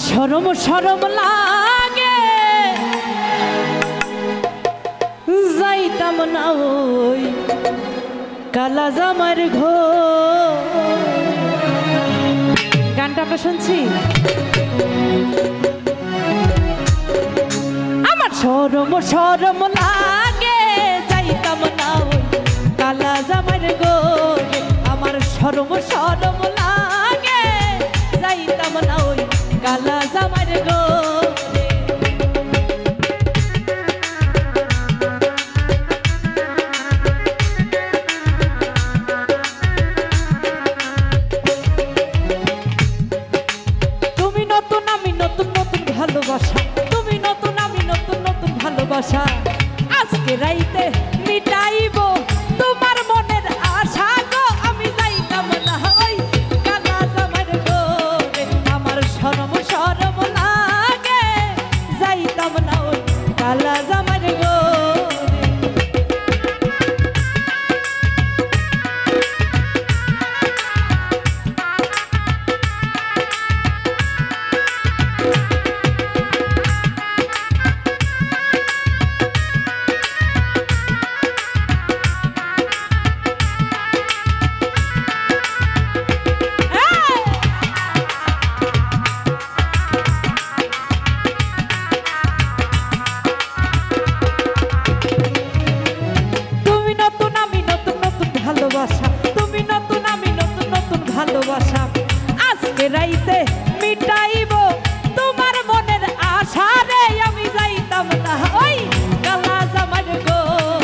শরম শরম লাগে যাইতাম না ওই কালা জামার ঘর। গানটা আমরা শুনছি। আমার শরম শরম লাগে যাইতাম না ওই কালা জামার ঘর। আমার শরম শরম লাগে যাইতাম না ওই কালা জামার ঘর। তুমি নতুন আমি নতুন নতুন ভালোবাসা, তুমি নতুন আমি নতুন নতুন ভালোবাসা। আজকে রাইতে মিটাইব তোমার মনের আশা গো। আমি যাইতাম না ওই কালা জামার ঘরে। আমার শরম শরম লাগে যাইতাম না ওই কালা জামার ঘরে। তুমি নতুন আমি নতুন নতুন ভালোবাসা। আজকে রাইতে মিটাইব তোমার মনের আশা রে। আমি যাইতাম না ওই কালা জামার ঘর।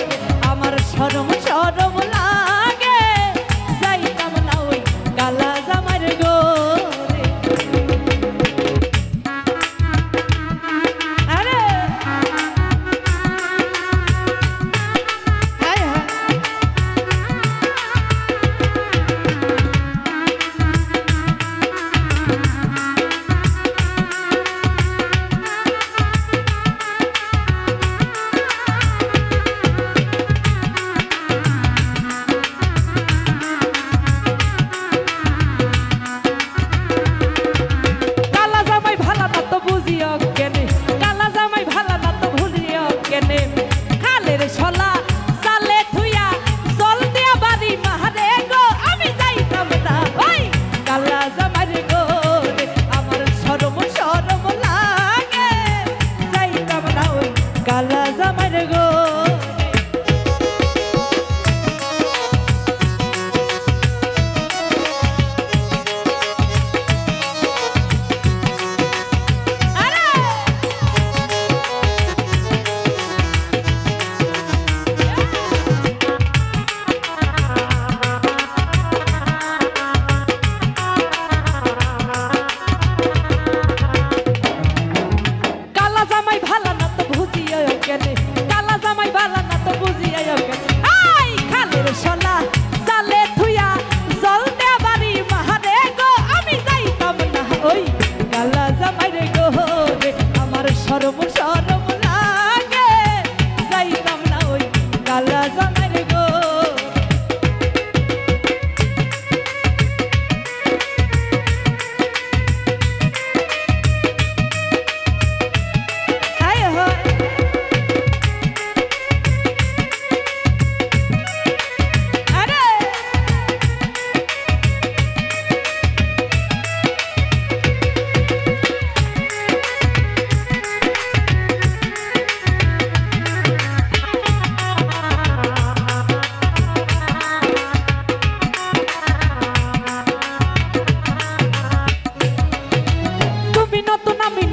আমার শরম শরম লাগে যাইতাম না ওই কালা জামার ঘরে। আরে কালা জামার ঘর। কালা জামাই ভালো না তো বুঝিয়া কেনে, কালা জামাই ভালো না তো বুঝিয়া কেনে। আই খালের শলা জালে থুইয়া জল দেয়া বাড়ি মাহারে গো। আমি যাইতাম না ওই কালা জামাইর ঘরে। আমার শরম শরম লাগে যাইতাম না ওই কালা জামাইর ঘরে।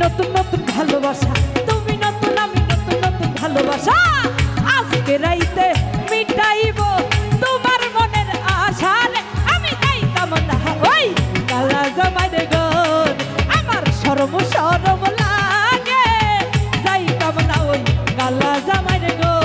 নতুন নতুন ভালোবাসা, তুমি নতুন আমি নতুন নতুন ভালোবাসা। আজকে রাইতে মিটাইব তোমার মনের আশা রে। আমি যাইতাম না ওই কালা জামার ঘর। আমার শরম শরম লাগে যাইতাম না ওই কালা জামার ঘর।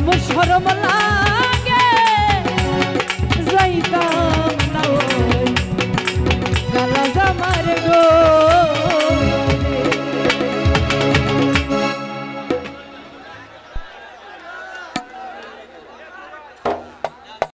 সরম সরম লাগে